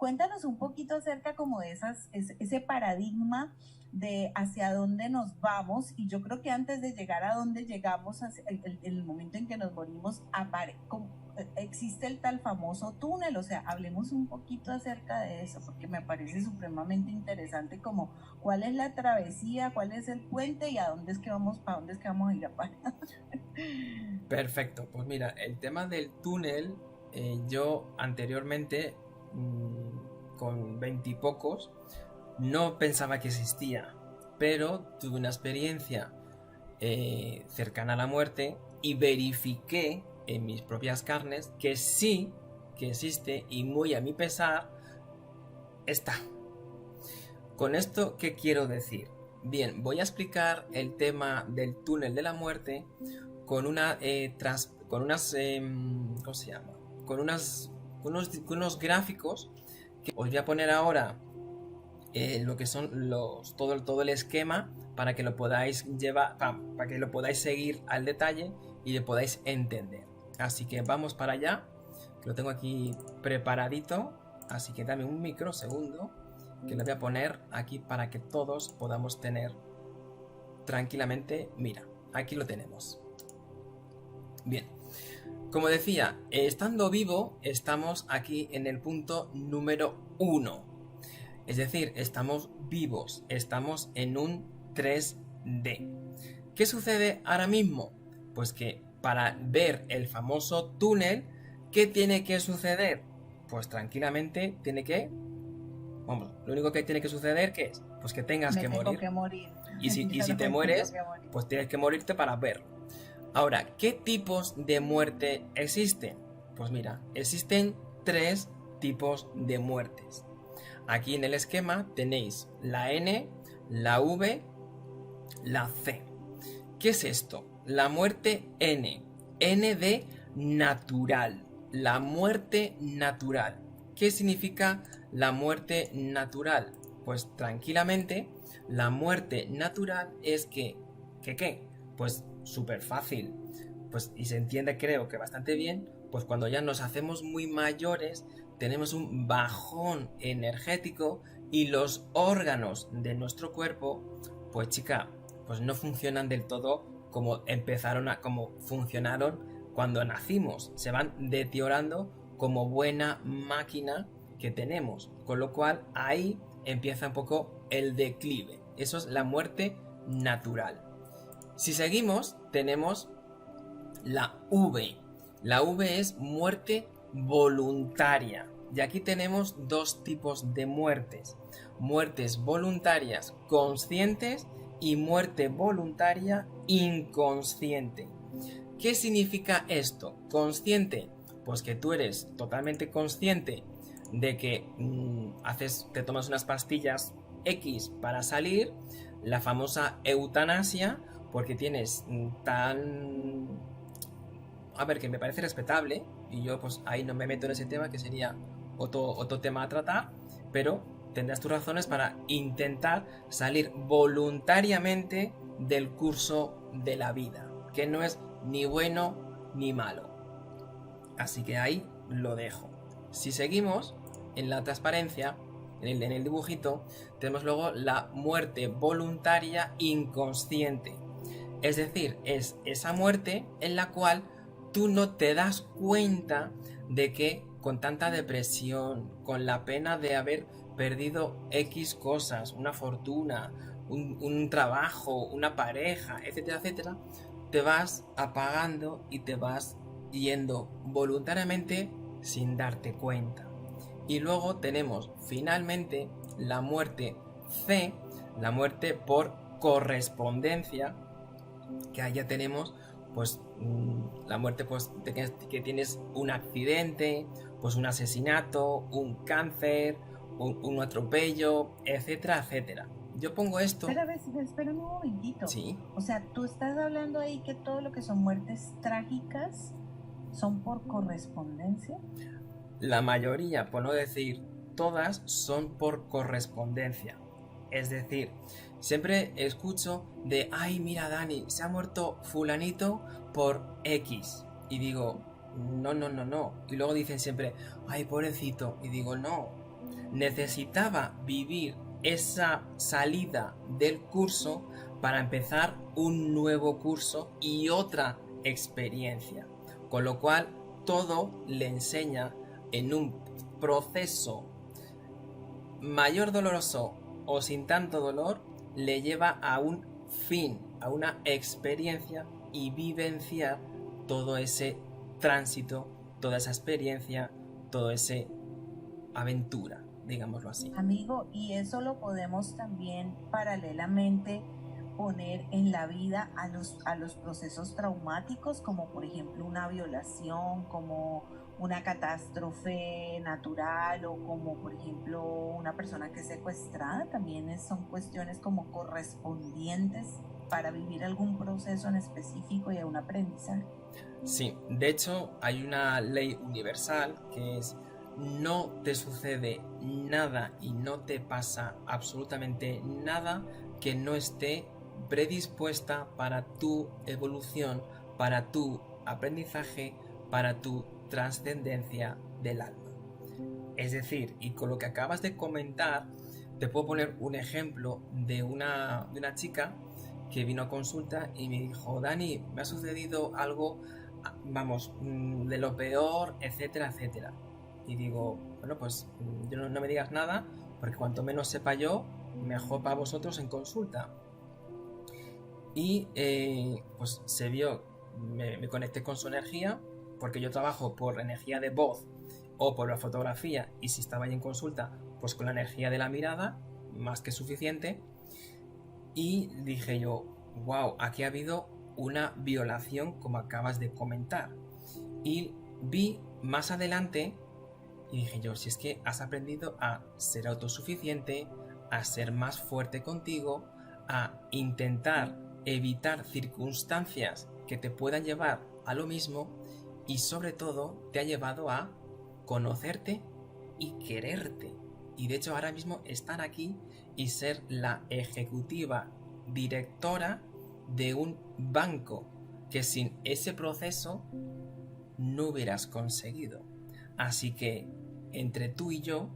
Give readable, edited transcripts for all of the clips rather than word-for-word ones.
cuéntanos un poquito acerca como de ese paradigma de hacia dónde nos vamos, y yo creo que antes de llegar a donde llegamos, el momento en que nos morimos, existe el tal famoso túnel. O sea, hablemos un poquito acerca de eso, porque me parece supremamente interesante como cuál es la travesía, cuál es el puente y a dónde es que vamos, para dónde es que vamos a ir a parar. Perfecto, pues mira, el tema del túnel, yo anteriormente, con 20 y pocos, no pensaba que existía, pero tuve una experiencia cercana a la muerte y verifiqué en mis propias carnes que sí que existe, y muy a mi pesar está. Con esto, ¿qué quiero decir? Bien, voy a explicar el tema del túnel de la muerte con con unas ¿cómo se llama? Con unos gráficos que os voy a poner ahora, lo que son todo el esquema, para que lo podáis llevar, para que lo podáis seguir al detalle y lo podáis entender. Así que vamos para allá, que lo tengo aquí preparadito. Así que dame un microsegundo, que lo voy a poner aquí para que todos podamos tener tranquilamente. Mira, aquí lo tenemos. Bien, como decía, estando vivo, estamos aquí en el punto número 1. Es decir, estamos vivos, estamos en un 3D. ¿Qué sucede ahora mismo? Pues que para ver el famoso túnel, ¿qué tiene que suceder? Pues tranquilamente tiene que... Vamos, lo único que tiene que suceder, ¿qué es? Pues que tengas que morir. Que morir. Y si te mueres, pues tienes que morirte para verlo. Ahora, ¿qué tipos de muerte existen? Pues mira, existen 3 tipos de muertes. Aquí en el esquema tenéis la N, la V, la C. ¿Qué es esto? La muerte N. N de natural. La muerte natural. ¿Qué significa la muerte natural? Pues tranquilamente, la muerte natural es ¿qué? Pues súper fácil. Pues, y se entiende, creo que bastante bien, pues cuando ya nos hacemos muy mayores, tenemos un bajón energético y los órganos de nuestro cuerpo, pues chica, pues no funcionan del todo como funcionaron cuando nacimos. Se van deteriorando como buena máquina que tenemos, con lo cual ahí empieza un poco el declive. Eso es la muerte natural. Si seguimos, tenemos la V. La V es muerte voluntaria. Y aquí tenemos 2 tipos de muertes. Muertes voluntarias conscientes y muerte voluntaria inconsciente. ¿Qué significa esto? Consciente, pues que tú eres totalmente consciente de que te tomas unas pastillas X para salir, la famosa eutanasia, porque tienes que me parece respetable, y yo pues ahí no me meto en ese tema, que sería otro tema a tratar, pero tendrás tus razones para intentar salir voluntariamente del curso de la vida, que no es ni bueno ni malo. Así que ahí lo dejo. Si seguimos en la transparencia, en el dibujito, tenemos luego la muerte voluntaria inconsciente. Es decir, es esa muerte en la cual tú no te das cuenta de que con tanta depresión, con la pena de haber perdido X cosas, una fortuna, un trabajo, una pareja, etcétera, etcétera, te vas apagando y te vas yendo voluntariamente sin darte cuenta. Y luego tenemos finalmente la muerte C, la muerte por correspondencia, que ahí ya tenemos pues la muerte, pues que tienes un accidente, pues un asesinato, un cáncer, un atropello, etcétera, etcétera. Yo pongo esto... Espera un momentito. Sí. O sea, tú estás hablando ahí que todo lo que son muertes trágicas son por correspondencia. La mayoría, por no decir todas, son por correspondencia. Es decir, siempre escucho de, ay, mira Dani, se ha muerto fulanito por X. Y digo, no. Y luego dicen siempre, ay, pobrecito. Y digo, no. necesitaba vivir esa salida del curso para empezar un nuevo curso y otra experiencia. Con lo cual, todo le enseña en un proceso mayor doloroso o sin tanto dolor, le lleva a un fin, a una experiencia y vivenciar todo ese tránsito, toda esa experiencia, toda esa aventura, digámoslo así. Amigo, y eso lo podemos también paralelamente poner en la vida a los procesos traumáticos, como por ejemplo una violación, como una catástrofe natural o como por ejemplo una persona que es secuestrada, también son cuestiones como correspondientes para vivir algún proceso en específico y a un aprendizaje. Sí, de hecho hay una ley universal que es: no te sucede nada y no te pasa absolutamente nada que no esté predispuesta para tu evolución, para tu aprendizaje, para tu trascendencia del alma. Es decir, y con lo que acabas de comentar, te puedo poner un ejemplo de una chica que vino a consulta y me dijo: Dani, me ha sucedido algo, vamos, de lo peor, etcétera, etcétera. Y digo, bueno, pues no me digas nada, porque cuanto menos sepa yo, mejor para vosotros en consulta. Y pues se vio, me conecté con su energía, porque yo trabajo por energía de voz o por la fotografía, y si estaba ahí en consulta, pues con la energía de la mirada, más que suficiente. Y dije yo, wow, aquí ha habido una violación, como acabas de comentar. Y vi más adelante y dije yo, si es que has aprendido a ser autosuficiente, a ser más fuerte contigo, a intentar evitar circunstancias que te puedan llevar a lo mismo, y sobre todo te ha llevado a conocerte y quererte. Y de hecho ahora mismo estar aquí y ser la ejecutiva directora de un banco que sin ese proceso no hubieras conseguido. Así que entre tú y yo,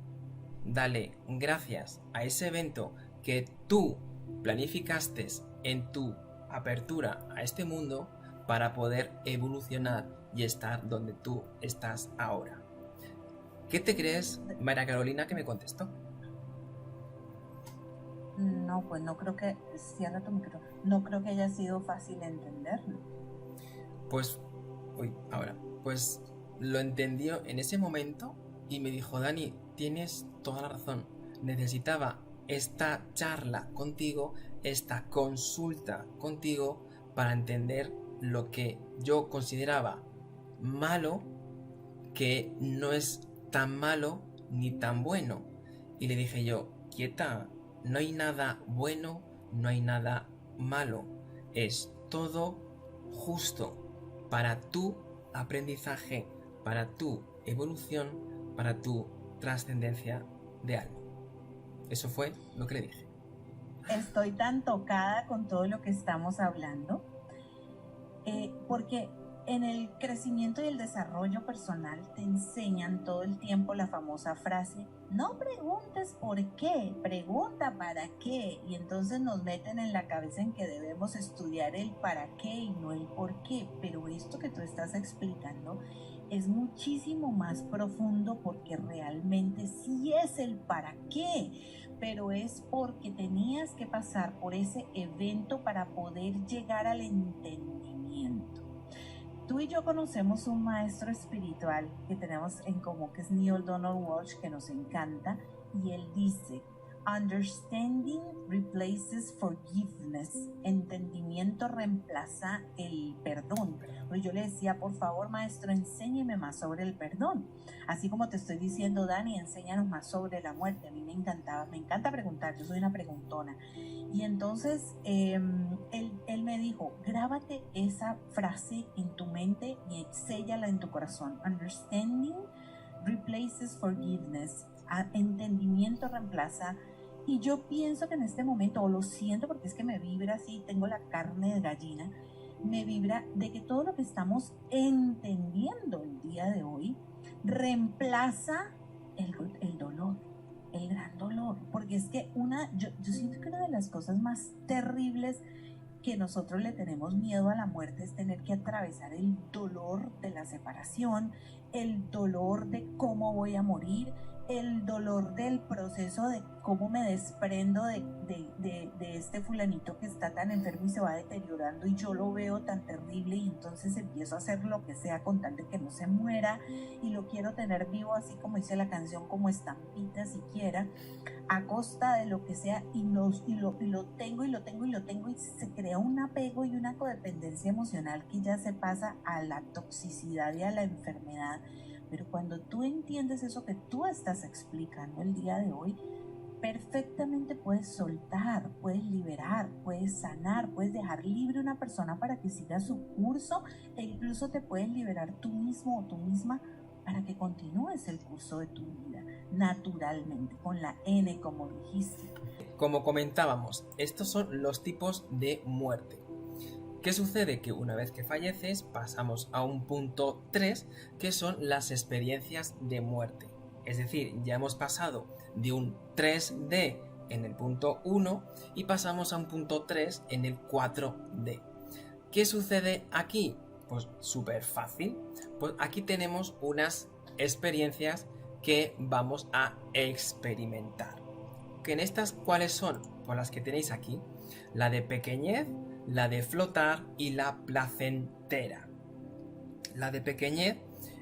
dale gracias a ese evento que tú planificaste en tu apertura a este mundo para poder evolucionar y estar donde tú estás ahora. ¿Qué te crees, María Carolina, que me contestó? No, pues no creo que, cierra tu micro, no creo que haya sido fácil entenderlo. Pues, pues lo entendió en ese momento y me dijo: Dani, tienes toda la razón, necesitaba esta charla contigo, esta consulta contigo, para entender lo que yo consideraba malo, que no es tan malo ni tan bueno. Y le dije yo: quieta, no hay nada bueno, no hay nada malo, es todo justo para tu aprendizaje, para tu evolución, para tu trascendencia de alma. Eso fue lo que le dije. Estoy tan tocada con todo lo que estamos hablando, porque en el crecimiento y el desarrollo personal te enseñan todo el tiempo la famosa frase: no preguntes por qué, pregunta para qué. Y entonces nos meten en la cabeza en que debemos estudiar el para qué y no el por qué. Pero esto que tú estás explicando es muchísimo más profundo, porque realmente sí es el para qué, pero es porque tenías que pasar por ese evento para poder llegar al entendimiento. Tú y yo conocemos un maestro espiritual que tenemos en común, que es Neale Donald Walsch, que nos encanta, y él dice: understanding replaces forgiveness. Entendimiento reemplaza el perdón. Pero yo le decía: por favor, maestro, enséñeme más sobre el perdón. Así como te estoy diciendo, Dani, enséñanos más sobre la muerte. A mí me encanta preguntar, yo soy una preguntona. Y entonces él me dijo: grábate esa frase en tu mente y séllala en tu corazón. Understanding replaces forgiveness. Entendimiento reemplaza. Y yo pienso que en este momento, o lo siento porque es que me vibra así, tengo la carne de gallina, me vibra de que todo lo que estamos entendiendo el día de hoy reemplaza el dolor, el gran dolor, porque es que yo siento que una de las cosas más terribles que nosotros le tenemos miedo a la muerte es tener que atravesar el dolor de la separación, el dolor de cómo voy a morir, el dolor del proceso de cómo me desprendo de este fulanito que está tan enfermo y se va deteriorando y yo lo veo tan terrible y entonces empiezo a hacer lo que sea con tal de que no se muera y lo quiero tener vivo, así como dice la canción, como estampita siquiera, a costa de lo que sea, y lo tengo y se crea un apego y una codependencia emocional que ya se pasa a la toxicidad y a la enfermedad. Pero cuando tú entiendes eso que tú estás explicando el día de hoy, perfectamente puedes soltar, puedes liberar, puedes sanar, puedes dejar libre a una persona para que siga su curso, e incluso te puedes liberar tú mismo o tú misma para que continúes el curso de tu vida naturalmente, con la N, como dijiste. Como comentábamos, estos son los tipos de muerte. ¿Qué sucede? Que una vez que falleces pasamos a un punto 3, que son las experiencias de muerte. Es decir, ya hemos pasado de un 3D en el punto 1 y pasamos a un punto 3 en el 4D. ¿Qué sucede aquí? Pues súper fácil. Pues aquí tenemos unas experiencias que vamos a experimentar. ¿Que en estas cuáles son? Pues las que tenéis aquí. La de pequeñez, la de flotar y la placentera. La de pequeñez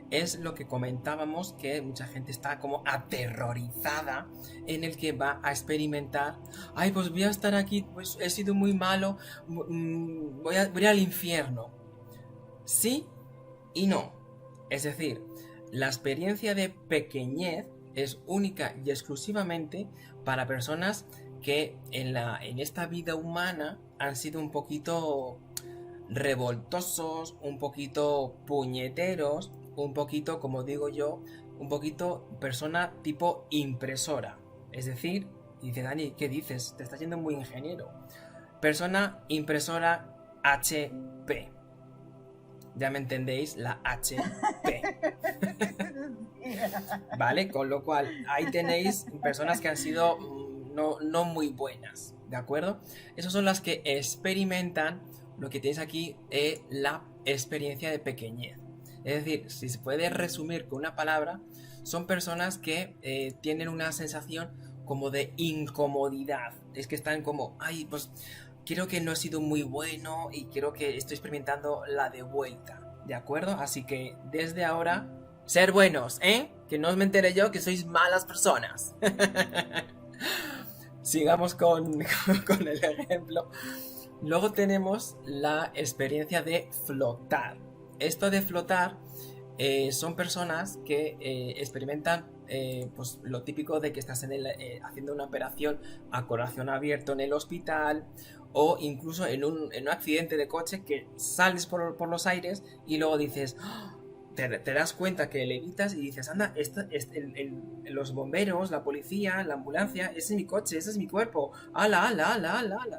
es lo que comentábamos, que mucha gente está como aterrorizada, en el que va a experimentar, ay, pues voy a estar aquí, pues he sido muy malo, voy a ir al infierno. Sí y no. Es decir, la experiencia de pequeñez es única y exclusivamente para personas que en esta vida humana han sido un poquito revoltosos, un poquito puñeteros, un poquito, como digo yo, un poquito persona tipo impresora. Es decir, dice Dani, ¿qué dices? Te estás yendo muy ingeniero. Persona impresora HP. Ya me entendéis, la HP. ¿Vale? Con lo cual, ahí tenéis personas que han sido no muy buenas, ¿de acuerdo? Esas son las que experimentan lo que tenéis aquí, la experiencia de pequeñez. Es decir, si se puede resumir con una palabra, son personas que tienen una sensación como de incomodidad. Es que están como, ay, pues creo que no he sido muy bueno y creo que estoy experimentando la de vuelta, ¿de acuerdo? Así que desde ahora, ser buenos, ¿eh? Que no os me entere yo que sois malas personas. Sigamos con el ejemplo. Luego tenemos la experiencia de flotar. Esto de flotar son personas que experimentan pues lo típico de que estás haciendo una operación a corazón abierto en el hospital, o incluso en un accidente de coche que sales por los aires y luego dices, ¡oh! Te das cuenta que levitas y dices, anda, los bomberos, la policía, la ambulancia, ese es mi coche, ese es mi cuerpo, ala.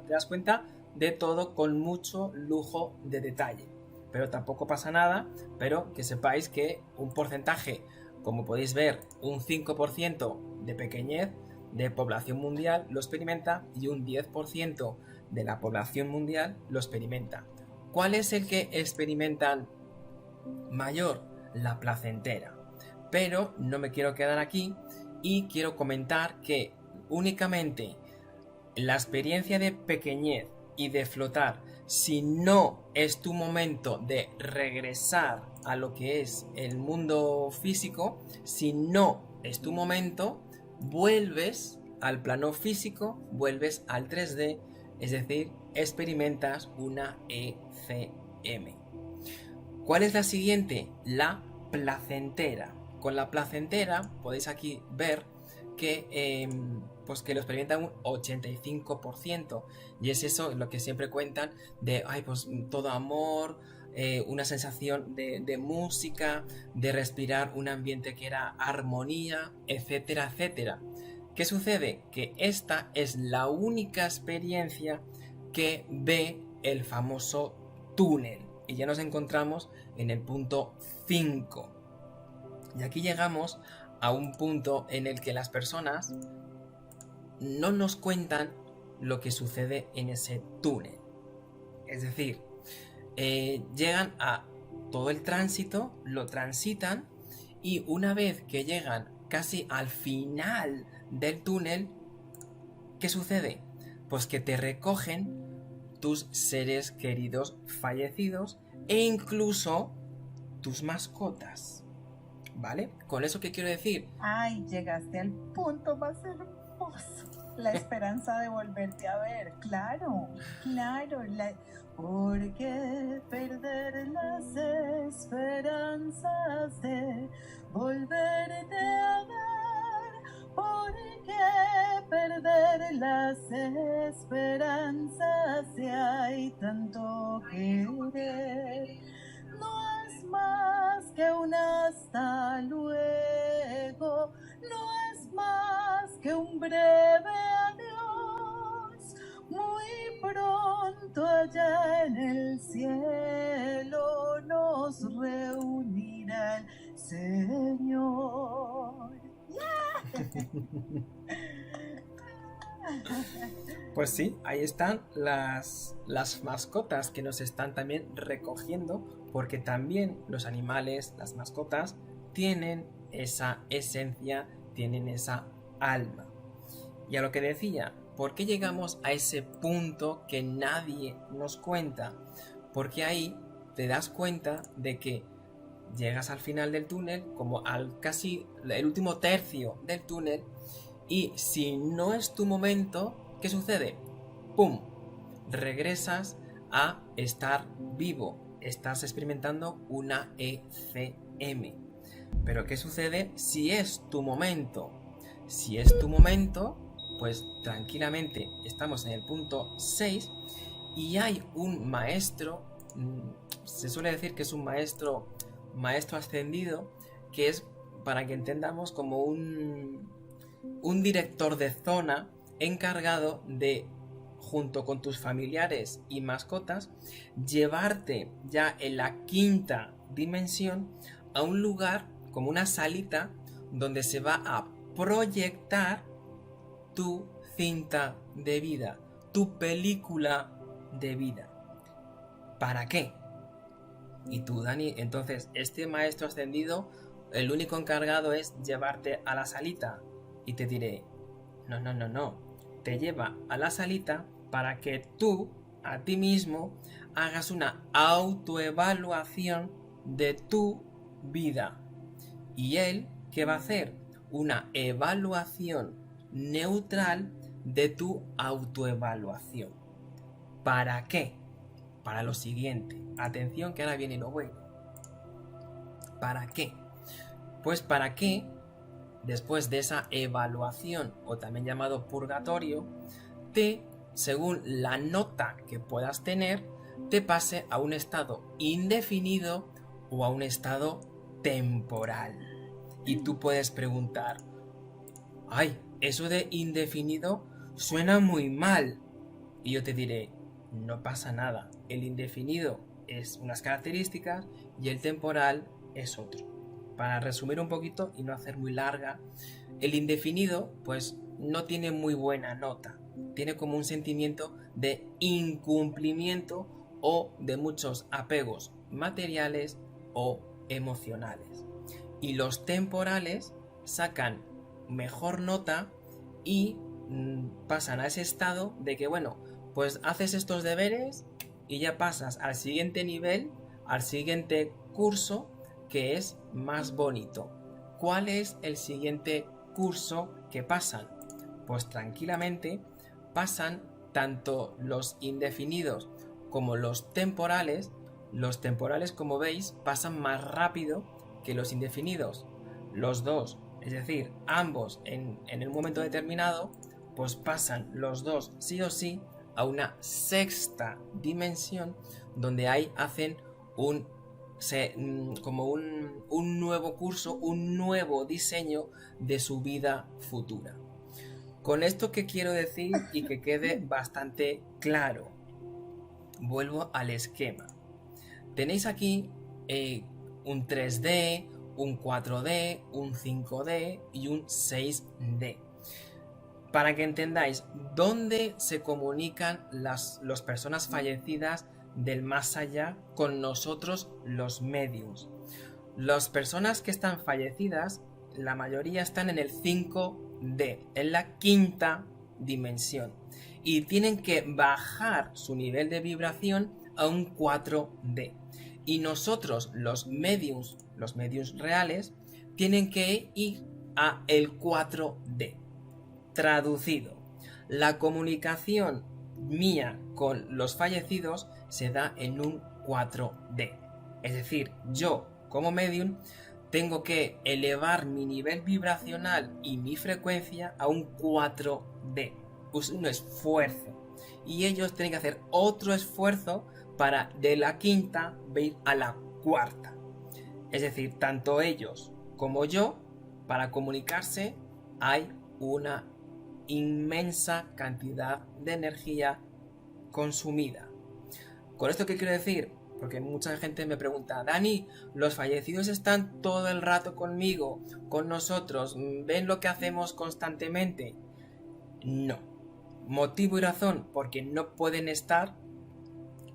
Te das cuenta de todo con mucho lujo de detalle. Pero tampoco pasa nada, pero que sepáis que un porcentaje, como podéis ver, un 5% de pequeñez de población mundial lo experimenta y un 10% de la población mundial lo experimenta. ¿Cuál es el que experimentan mayor? La placentera. Pero no me quiero quedar aquí y quiero comentar que únicamente la experiencia de pequeñez y de flotar, si no es tu momento de regresar a lo que es el mundo físico, si no es tu momento, vuelves al plano físico, vuelves al 3D, es decir, experimentas una ECM. ¿Cuál es la siguiente? La placentera. Con la placentera podéis aquí ver que pues que lo experimentan un 85%, y es eso lo que siempre cuentan de, ay, pues todo amor, una sensación de música, de respirar un ambiente que era armonía, etcétera, etcétera. ¿Qué sucede? Que esta es la única experiencia que ve el famoso túnel, y ya nos encontramos en el punto 5. Y aquí llegamos a un punto en el que las personas no nos cuentan lo que sucede en ese túnel. Es decir, llegan a todo el tránsito, lo transitan y una vez que llegan casi al final del túnel, ¿qué sucede? Pues que te recogen tus seres queridos fallecidos e incluso tus mascotas. ¿Vale? ¿Con eso qué quiero decir? Ay, llegaste al punto más hermoso. La esperanza de volverte a ver. Claro, claro. ¿Por qué perder las esperanzas de volverte a ver? ¿Por qué perder las esperanzas si hay tanto querer? No es más que un hasta luego, no es más que un breve adiós. Muy pronto allá en el cielo nos reunirá el Señor. Pues sí, ahí están las mascotas que nos están también recogiendo, porque también los animales, las mascotas, tienen esa esencia, tienen esa alma. Y a lo que decía, ¿por qué llegamos a ese punto que nadie nos cuenta? Porque ahí te das cuenta de que llegas al final del túnel, como al casi el último tercio del túnel, y si no es tu momento, ¿qué sucede? ¡Pum! Regresas a estar vivo. Estás experimentando una ECM. Pero ¿qué sucede si es tu momento? Si es tu momento, pues tranquilamente estamos en el punto 6 y hay un maestro, se suele decir que es un maestro ascendido, que es, para que entendamos, como un director de zona encargado de, junto con tus familiares y mascotas, llevarte ya en la quinta dimensión a un lugar como una salita donde se va a proyectar tu cinta de vida, tu película de vida. ¿Para qué? Y tú, Dani, entonces este maestro ascendido, el único encargado es llevarte a la salita. Y te diré, no. Te lleva a la salita para que tú, a ti mismo, hagas una autoevaluación de tu vida. Y él, ¿qué va a hacer? Una evaluación neutral de tu autoevaluación. ¿Para qué? Para lo siguiente. Atención, que ahora viene lo bueno. ¿Para qué? Pues para que, después de esa evaluación, o también llamado purgatorio, según la nota que puedas tener, te pase a un estado indefinido o a un estado temporal. Y tú puedes preguntar, ay, eso de indefinido suena muy mal. Y yo te diré, no pasa nada. El indefinido es unas características y el temporal es otro. Para resumir un poquito y no hacer muy larga, el indefinido pues no tiene muy buena nota. Tiene como un sentimiento de incumplimiento o de muchos apegos materiales o emocionales. Y los temporales sacan mejor nota y pasan a ese estado de que, bueno, pues haces estos deberes y ya pasas al siguiente nivel, al siguiente curso, que es más bonito. ¿Cuál es el siguiente curso que pasan? Pues tranquilamente pasan tanto los indefinidos como los temporales. Los temporales, como veis, pasan más rápido que los indefinidos. Los dos, es decir, ambos en el momento determinado, pues pasan los dos sí o sí a una sexta dimensión, donde ahí hacen un nuevo curso, un nuevo diseño de su vida futura. Con esto que quiero decir y que quede bastante claro, vuelvo al esquema. Tenéis aquí un 3D, un 4D, un 5D y un 6D. para que entendáis dónde se comunican las personas fallecidas del más allá con nosotros los mediums. Las personas que están fallecidas, la mayoría están en el 5D, en la quinta dimensión, y tienen que bajar su nivel de vibración a un 4D. Y nosotros, los mediums reales, tienen que ir a el 4D. Traducido, la comunicación mía con los fallecidos se da en un 4D. Es decir, yo, como medium, tengo que elevar mi nivel vibracional y mi frecuencia a un 4D. Es un esfuerzo. Y ellos tienen que hacer otro esfuerzo para de la quinta ir a la cuarta. Es decir, tanto ellos como yo, para comunicarse, hay una inmensa cantidad de energía consumida. ¿Con esto qué quiero decir? Porque mucha gente me pregunta, Dani, los fallecidos están todo el rato conmigo, con nosotros, ¿ven lo que hacemos constantemente? No. Motivo y razón, porque no pueden estar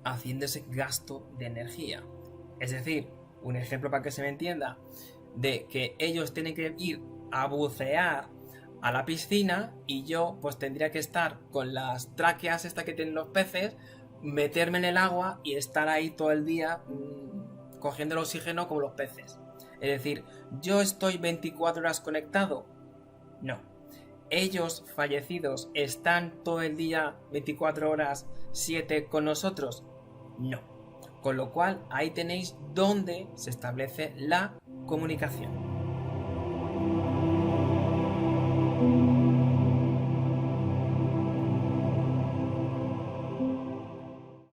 haciendo ese gasto de energía. Es decir, un ejemplo para que se me entienda, de que ellos tienen que ir a bucear a la piscina y yo pues tendría que estar con las tráqueas estas que tienen los peces, meterme en el agua y estar ahí todo el día cogiendo el oxígeno como los peces. Es decir, ¿yo estoy 24 horas conectado? No. ¿Ellos fallecidos están todo el día 24 horas 7 con nosotros? No. Con lo cual ahí tenéis donde se establece la comunicación.